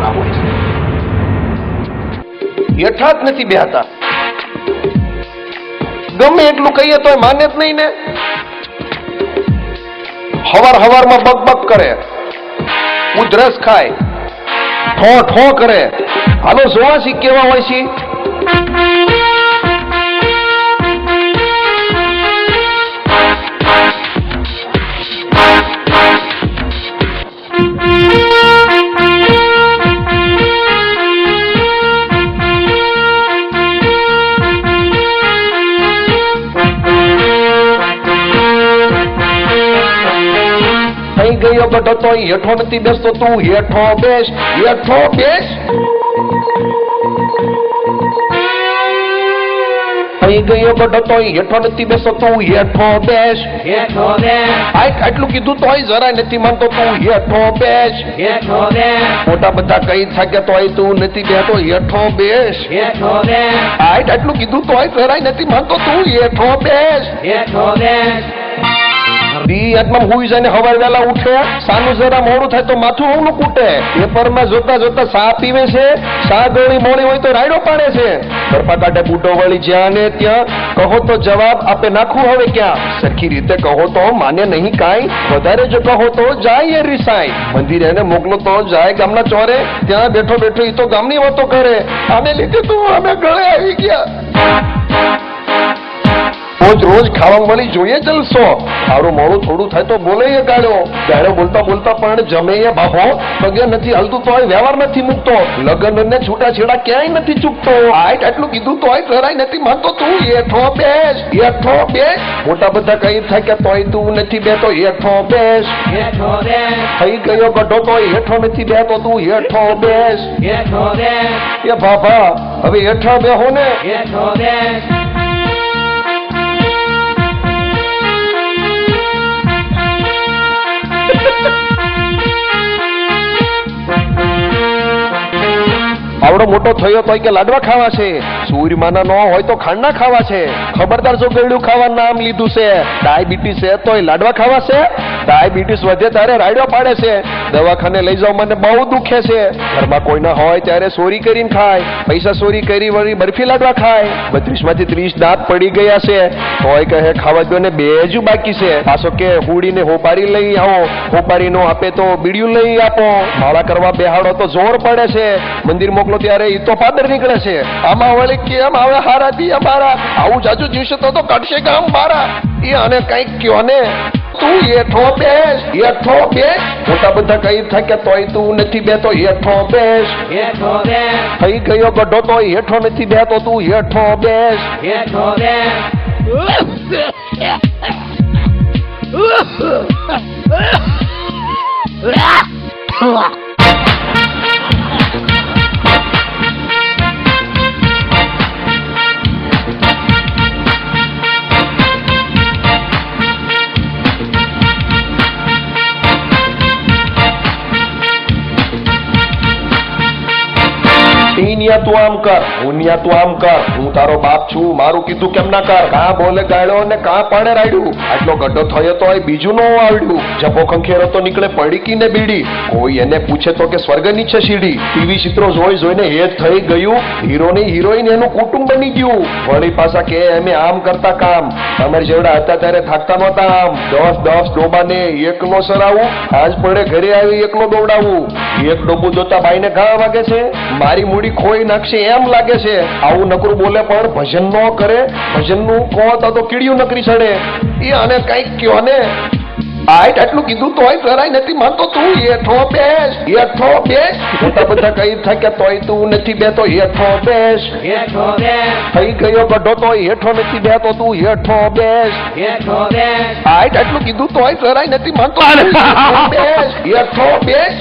બેસવાના હોય છે. હેઠા જ નથી બેહતા. ગમે એટલું કહીએ તોય માને જ નહીં ને. હવારમાં બકબક કરે, ઉધરસ ખાય, ઠો ઠો કરે. હાલો જોવા શી કેવા હોય છે. ગયો ગઢો તો હેઠો નથી બેસતો, તું હેઠો બેસ, હેઠો બેસ. ગયો ગઢો તો હેઠો નથી બેસતો, તું હેઠો બેસ, હેઠો બેસ. આટલું કીધું તોય જરાય નથી માનતો, તું હેઠો બેસ, હેઠો બેસ. મોટા બધા કઈ થાકે તોય તું નથી બેઠો, હેઠો બેસ, હેઠો બેસ. આટલું કીધું તોય જરાય નથી માનતો, તું હેઠો બેસ, હેઠો બેસ. આત્મા હુઈ જાય ને હવાર વેલા ઉઠે, સાનું જરા મોડું થાય તો માથું હોનું કૂટે. પેપરમાં જોતા જોતા સા પીવે છે, સા ગોળી મોડી હોય તો રાયડો પાડે છે. ગરપા કાઢે બુટો વળી જ્યાં ને ત્યાં. કહો તો જવાબ આપે નાખું હવે ક્યાં. સરખી રીતે કહો તો માને નહીં કાંઈ, વધારે જો કહો તો જાય એ રિસાય. મંદિરે એને મોકલો તો જાય ગામના ચોરે, ત્યાં બેઠો બેઠો એ તો ગામની વાતો કરે. આને લીધે તો અમે ગળે આવી ગયા. રોજ ખાવા મળી જોઈએ જલસો. સારું મોડું થોડું થાય તો બોલે ગાળો બોલતા બોલતા પણ જમે એ બાપો. પગે નથી હલતું તોય વ્યવહાર નથી મૂકતો, લગ્ન ને છૂટાછેડા ક્યાંય નથી ચૂકતો. આટલું કીધું તોય જરાય નથી માનતો, તું હેઠો બેસ, હેઠો બેસ. મોટા બધા કઈ થાય કે તોય તું નથી બેતો, હેઠો બેસ, હેઠો બેસ. થઈ ગયો ગઢો તોય હેઠો નથી બેતો, તું હેઠો બેસ, હેઠો બેસ. એ બાપા હવે હેઠા બેહો ને, હેઠો બેસ. આવડો મોટો થયો તો કે લાડવા ખાવા છે, સૂર્યમાના ન હોય તો ખાંડના ખાવા છે. ખબરદાર જો ગળ્યું ખાવાનું નામ લીધું છે. ડાયાબિટીસ છે તોય લાડવા ખાવા છે. ડાયાબિટીસ વધે ત્યારે રાયડો પાડે છે. દવાખાને લઈ જાવ મને બહુ દુખે છે. ઘરમાં કોઈ ના હોય ત્યારે ચોરી કરીને ખાય, પૈસા ચોરી કરી વળી બરફી લાડવા ખાય. 32 માંથી 30 દાંત પડી ગયા છે તોય કહે ખાવા દો ને, બે હજુ બાકી છે. પાછો કે હુડીને હોપારી લઈ આવો, હોપારી નો આપે તો બીડિયું લઈ આપો. માળા કરવા બેહાડો તો જોર પડે છે. મંદિર મોકલો ત્યારે ઈ તો પાદર નીકળે છે. આમાં વળી કેમ આવે હારા દી અમારા, આવું જાજુ જીવશે તો કાઢશે ગામ મારા. એ આને કઈક કયો ને, તું હેઠો બેસ, હેઠો બેસ. મોટા બધા કઈ થાય તોય તું નથી બેતો, હેઠો બેસ, હેઠો બેસ. થઈ ગયો ગઢો તો હેઠો નથી બેતો, તું હેઠો બેસ, હેઠો બેસ. તું આમ કર, હું તું આમ કર. હું તારો બાપ છું, મારું કીધું કેમ ના કર. કા બોલે ગાળ્યો ને કા પાડે રાયડું. આટલો ગઢો થયો તો બીજું નો આવડ્યું. જપો ખંખેરો તો નીકળે પડીકી ને બીડી. કોઈ એને પૂછે તો કે સ્વર્ગ ની છે સીડી. ટીવી ચિત્રો જોઈને હેત થઈ ગયું. હીરો ની હિરોઈન એનું કુટુંબ બની ગયું. વળી પાછા કે અમે આમ કરતા કામ, તમારી જેવડા હતા ત્યારે થાકતા નહોતા આમ. 10 ડોબાને એકલો સરાવું, આજ પડે ઘરે આવી એકલો દોડાવું. એક ડોબું જોતા બાઈને ઘા વાગે છે, મારી મૂડી ખોઈ નાખશે એમ લાગે છે. આવું નકરું બોલે પણ ભજન નો કરે. ભજન નું કહો તો કીડિયું નકરી ચડે. એ આને કઈક કયો ને. આટલું કીધું તોય જરાય નથી માનતો, તું હેઠો બેસ, હેઠો બેસ. મોટા બધા કઈ થાય તોય તું નથી બેતો, હેઠો બેસ, હેઠો બેસ. થઈ ગયો ગઢો તોય હેઠો નથી બેતો, તું હેઠો બેસ, હેઠો બેસ. આટલું કીધું તોય જરાય નથી માનતો, હેઠો બેસ, હેઠો બેસ.